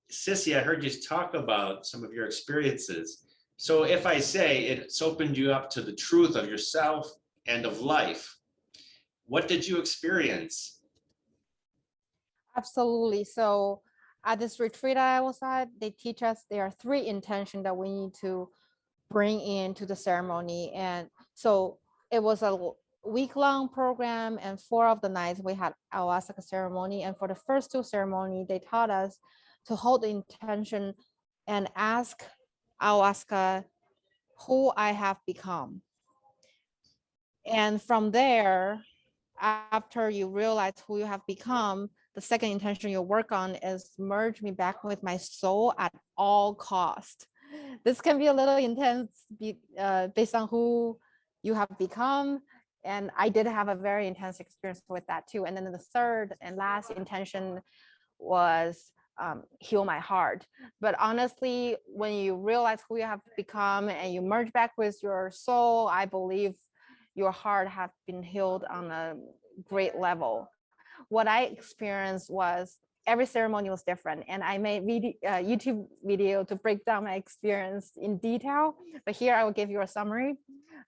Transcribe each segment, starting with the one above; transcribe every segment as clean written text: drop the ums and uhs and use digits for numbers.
Cissy, I heard you talk about some of your experiences. So if I say it's opened you up to the truth of yourself and of life, what did you experience? Absolutely. So at this retreat I was at, they teach us there are three intentions that we need to bring into the ceremony. And so it was a week-long program, and 4 of the nights we had ayahuasca ceremony. And for the first two ceremony, they taught us to hold the intention and ask ayahuasca who I have become. And from there, after you realize who you have become, the second intention you work on is merge me back with my soul at all cost. This can be a little intense based on who you have become. And I did have a very intense experience with that too. And then the third and last intention was heal my heart. But honestly, when you realize who you have become and you merge back with your soul, I believe your heart has been healed on a great level. What I experienced was every ceremony was different, and I made YouTube video to break down my experience in detail. But here I will give you a summary.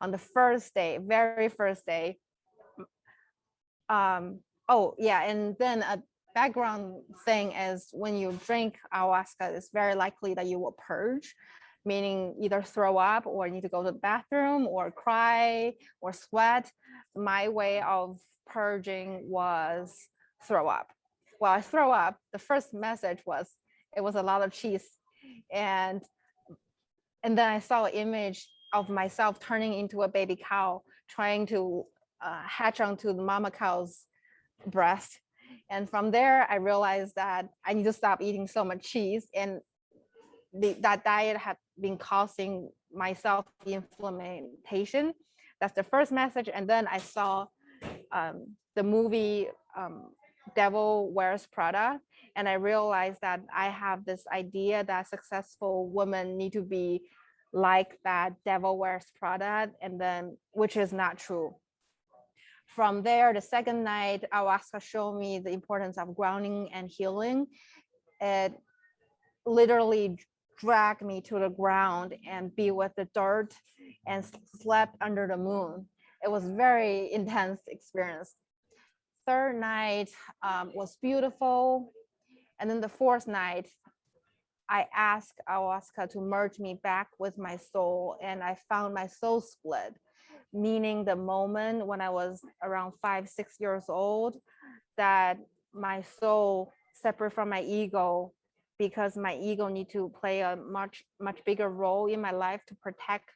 On the first day, very first day, oh yeah, and then a background thing is when you drink ayahuasca, it's very likely that you will purge, meaning either throw up or need to go to the bathroom or cry or sweat. My way of purging was throw up. Well, I throw up, the first message was, it was a lot of cheese. And then I saw an image of myself turning into a baby cow, trying to hatch onto the mama cow's breast. And from there, I realized that I need to stop eating so much cheese. And that diet had been causing myself inflammation. That's the first message. And then I saw the movie Devil Wears Prada, and I realized that I have this idea that successful women need to be like that Devil Wears Prada, and then which is not true. From there, the second night, ayahuasca showed me the importance of grounding and healing. It literally dragged me to the ground and be with the dirt and slept under the moon. It was very intense experience. Third night was beautiful. And then the fourth night, I asked ayahuasca to merge me back with my soul, and I found my soul split, meaning the moment when I was around 5-6 years old, that my soul separate from my ego, because my ego need to play a much bigger role in my life to protect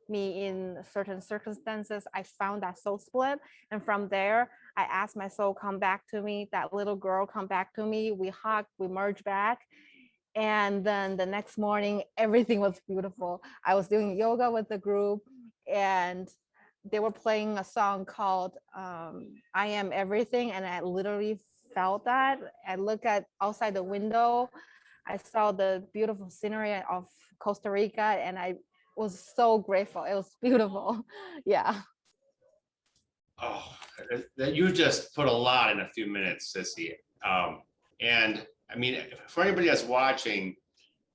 me in certain circumstances. I found that soul split, and from there I asked my soul come back to me, that little girl come back to me. We hugged, we merged back. And then the next morning everything was beautiful. I was doing yoga with the group, and they were playing a song called I Am Everything, and I literally felt that. I looked at outside the window, I saw the beautiful scenery of Costa Rica, and I was so grateful. It was beautiful. Yeah. Oh, you just put a lot in a few minutes, Cissy. And I mean, for anybody that's watching,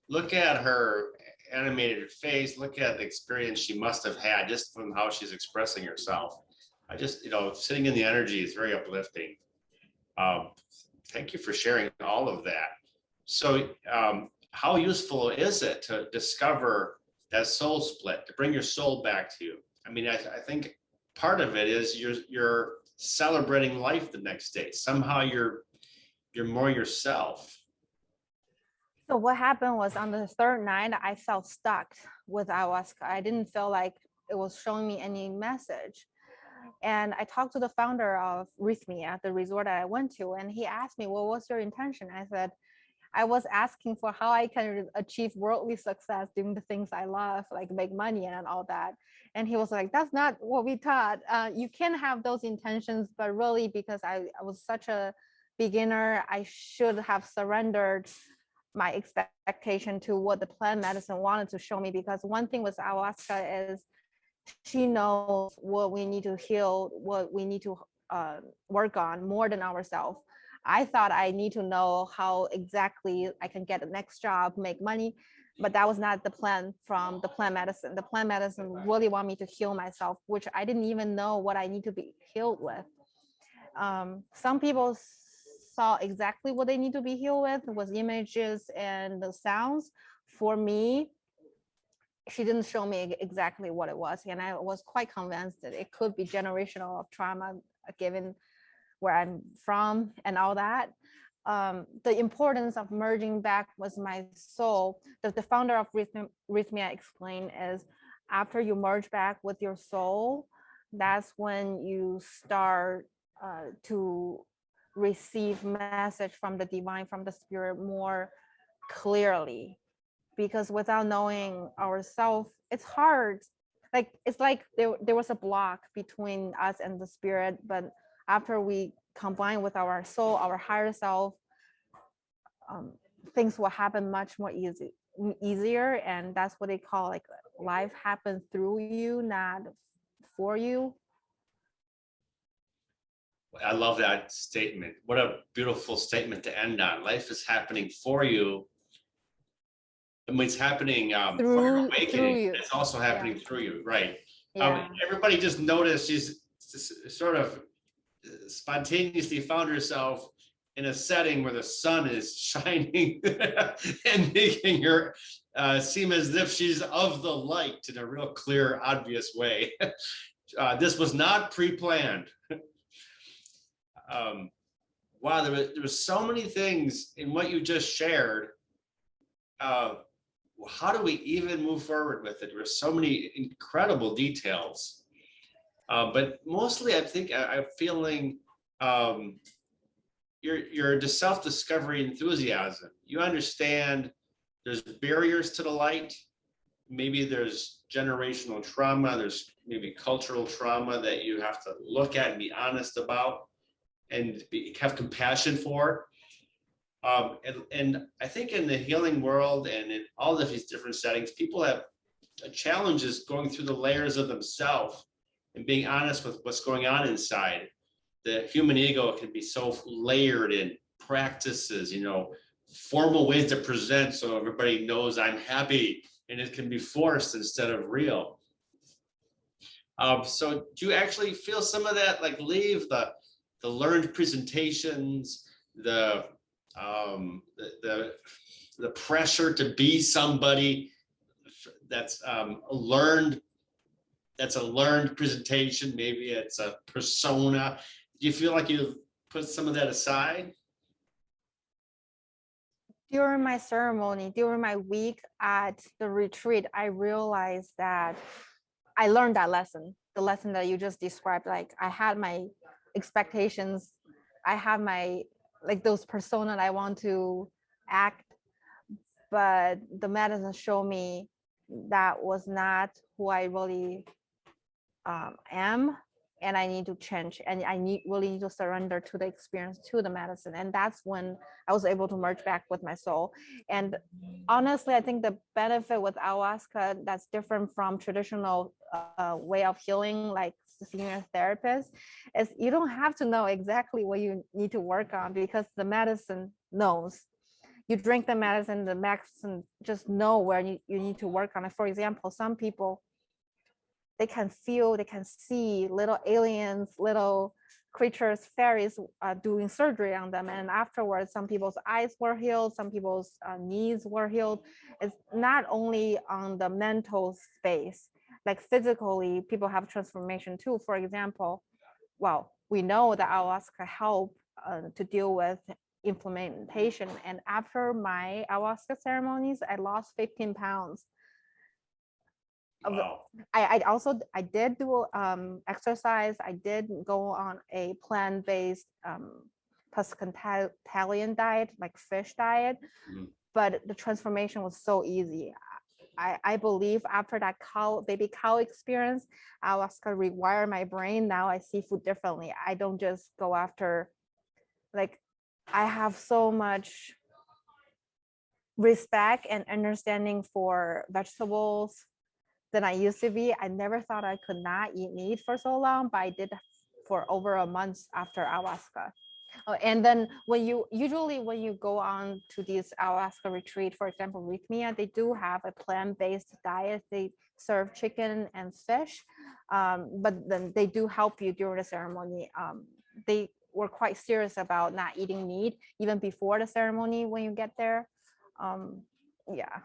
look at her animated face, look at the experience she must have had just from how she's expressing herself. I just, sitting in the energy is very uplifting. Thank you for sharing all of that. So how useful is it to discover that soul split, to bring your soul back to you? I mean, I think part of it is you're celebrating life the next day. Somehow you're more yourself. So what happened was on the third night, I felt stuck with ayahuasca. I didn't feel like it was showing me any message. And I talked to the founder of Rhythmia at the resort that I went to, and he asked me, well, what's your intention? I said, I was asking for how I can achieve worldly success doing the things I love, like make money and all that. And he was like, that's not what we taught. You can have those intentions, but really because I was such a beginner, I should have surrendered my expectation to what the plant medicine wanted to show me. Because one thing with ayahuasca is she knows what we need to heal, what we need to work on more than ourselves. I thought I need to know how exactly I can get the next job, make money, but that was not the plan from the plant medicine. The plant medicine really want me to heal myself, which I didn't even know what I need to be healed with. Some people saw exactly what they need to be healed with was images and the sounds. For me, she didn't show me exactly what it was, and I was quite convinced that it could be generational trauma given where I'm from and all that. The importance of merging back with my soul, that the founder of Rhythmia explained, is after you merge back with your soul, that's when you start to receive message from the divine, from the spirit more clearly. Because without knowing ourselves, it's hard. Like it's like there was a block between us and the spirit, but after we combine with our soul, our higher self, things will happen much more easier. And that's what they call like life happens through you, not for you. I love that statement. What a beautiful statement to end on. Life is happening for you. I mean, it's happening for your awakening. You. It's also happening through you, right? Yeah. Everybody just noticed she's sort of spontaneously found herself in a setting where the sun is shining and making her seem as if she's of the light in a real clear, obvious way. This was not pre-planned. Wow, there was so many things in what you just shared. How do we even move forward with it? There were so many incredible details. But mostly I think I'm feeling your self-discovery enthusiasm. You understand there's barriers to the light. Maybe there's generational trauma, there's maybe cultural trauma that you have to look at and be honest about and have compassion for. And I think in the healing world and in all of these different settings, people have challenges going through the layers of themselves and being honest with what's going on inside. The human ego can be so layered in practices, formal ways to present so everybody knows I'm happy, and it can be forced instead of real. So do you actually feel some of that, like leave the learned presentations, the pressure to be somebody that's learned, that's a learned presentation, maybe it's a persona. Do you feel like you've put some of that aside? During my ceremony, during my week at the retreat, I realized that I learned that lesson, the lesson that you just described. Like I had my expectations, I have my like those persona that I want to act, but the medicine showed me that was not who I really am, and I need to change, and I really need to surrender to the experience, to the medicine. And that's when I was able to merge back with my soul. And honestly, I think the benefit with ayahuasca that's different from traditional way of healing, like senior therapist, is you don't have to know exactly what you need to work on, because the medicine knows. You drink the medicine just know where you need to work on it. For example, some people, they can feel, they can see little aliens, little creatures, fairies doing surgery on them. And afterwards, some people's eyes were healed, some people's knees were healed. It's not only on the mental space, like physically, people have transformation too. For example, well, we know that ayahuasca help to deal with inflammation. And after my ayahuasca ceremonies, I lost 15 pounds. Wow. I did do exercise. I did go on a plant-based pescatarian diet, like fish diet, but the transformation was so easy. I believe after that baby cow experience, ayahuasca rewired my brain. Now I see food differently. I don't just go after, like, I have so much respect and understanding for vegetables than I used to be. I never thought I could not eat meat for so long, but I did for over a month after ayahuasca. Oh, and then when you go on to these ayahuasca retreat, for example, Rhythmia, they do have a plant-based diet. They serve chicken and fish, but then they do help you during the ceremony. They were quite serious about not eating meat even before the ceremony when you get there. Yeah.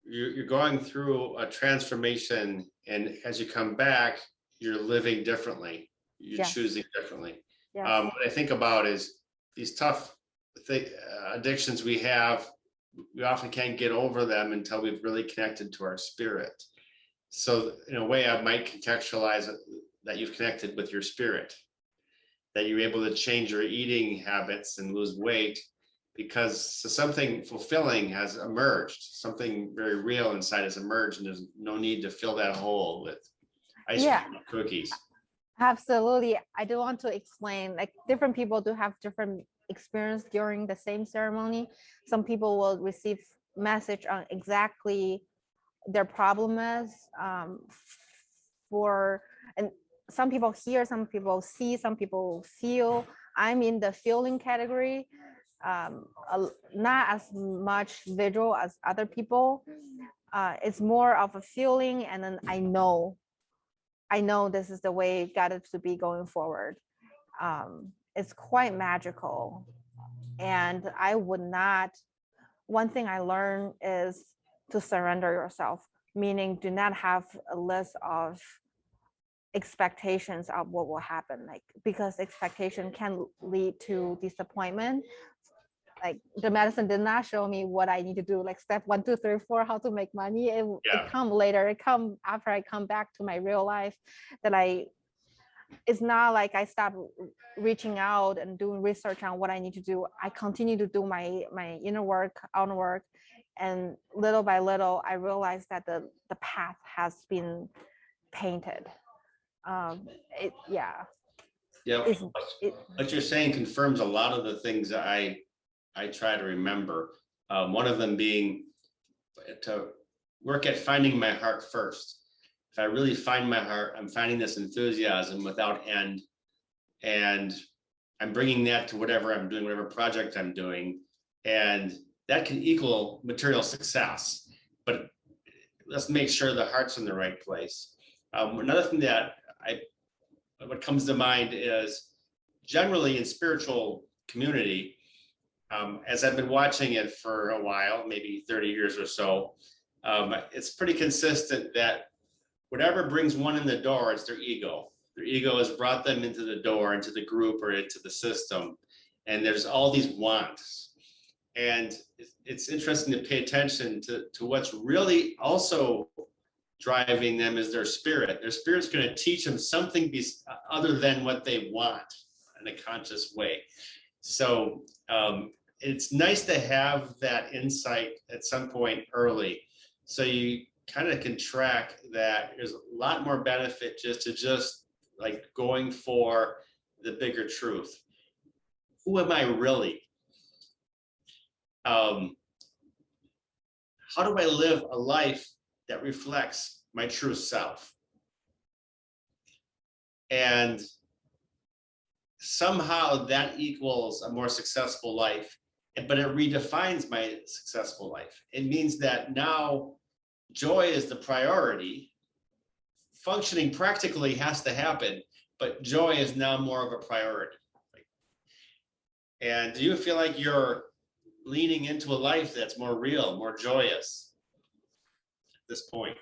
You're going through a transformation, and as you come back, you're living differently. You're Yes. choosing differently. Yes. What I think about is these tough addictions we have. We often can't get over them until we've really connected to our spirit. So in a way, I might contextualize it that you've connected with your spirit, that you're able to change your eating habits and lose weight because something fulfilling has emerged, something very real inside has emerged, and there's no need to fill that hole with ice cream and cookies. Absolutely. I do want to explain, like, different people do have different experience during the same ceremony. Some people will receive message on exactly their problem is, and some people hear, some people see, some people feel. I'm in the feeling category, not as much visual as other people. It's more of a feeling, and then I know this is the way it got it to be going forward. It's quite magical. And I would not, one thing I learned is to surrender yourself, meaning do not have a list of expectations of what will happen, like, because expectation can lead to disappointment. Like, the medicine did not show me what I need to do, like step 1, 2, 3, 4, how to make money. It come later. It come after I come back to my real life. That it's not like I stop reaching out and doing research on what I need to do. I continue to do my inner work, outer work, and little by little, I realized that the path has been painted. Yeah. What you're saying confirms a lot of the things that I try to remember. One of them being to work at finding my heart first. If I really find my heart, I'm finding this enthusiasm without end, and I'm bringing that to whatever I'm doing, whatever project I'm doing, and that can equal material success. But let's make sure the heart's in the right place. Another thing that what comes to mind is generally in spiritual community, as I've been watching it for a while, maybe 30 years or so, it's pretty consistent that whatever brings one in the door, it's their ego. Their ego has brought them into the door, into the group or into the system. And there's all these wants. And it's interesting to pay attention to what's really also driving them is their spirit. Their spirit's going to teach them something other than what they want in a conscious way. So it's nice to have that insight at some point early. So you kind of can track that there's a lot more benefit just like going for the bigger truth. Who am I really? How do I live a life that reflects my true self? And somehow that equals a more successful life, but it redefines my successful life. It means that now joy is the priority. Functioning practically has to happen, but joy is now more of a priority. And do you feel like you're leaning into a life that's more real, more joyous at this point?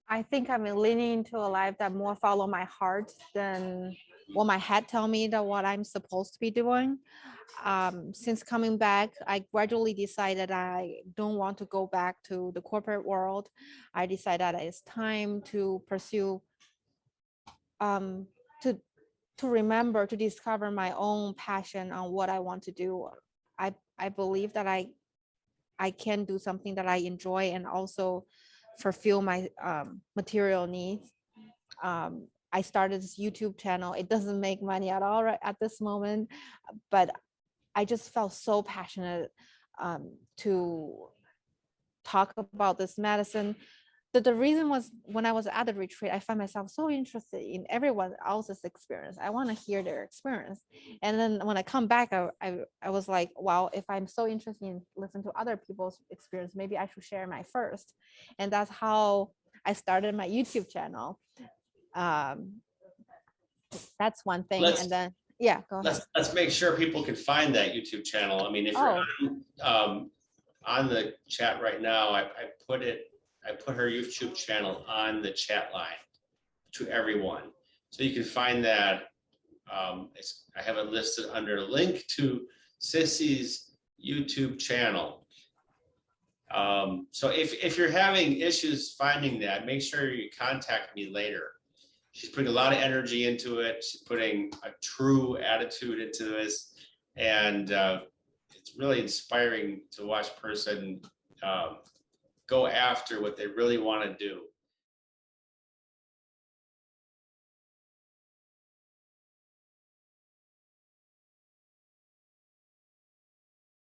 I think I'm leaning into a life that more follow my heart than what my head tell me that what I'm supposed to be doing. Since coming back, I gradually decided I don't want to go back to the corporate world. I decided that it's time to pursue, to remember, to discover my own passion on what I want to do. I believe that I can do something that I enjoy and also fulfill my material needs. I started this YouTube channel. It doesn't make money at all right at this moment, but I just felt so passionate to talk about this medicine. the reason was when I was at the retreat, I found myself so interested in everyone else's experience. I want to hear their experience. And then when I come back, I was like, wow, if I'm so interested in listening to other people's experience, maybe I should share my first. And that's how I started my YouTube channel. That's one thing. And then, yeah, go ahead. Let's make sure people can find that YouTube channel. I mean, if Oh, you're on the chat right now, I put her YouTube channel on the chat line to everyone. So you can find that. I have it listed under link to Cissy's YouTube channel. So if you're having issues finding that, make sure you contact me later. She's putting a lot of energy into it. She's putting a true attitude into this. And it's really inspiring to watch a person go after what they really want to do.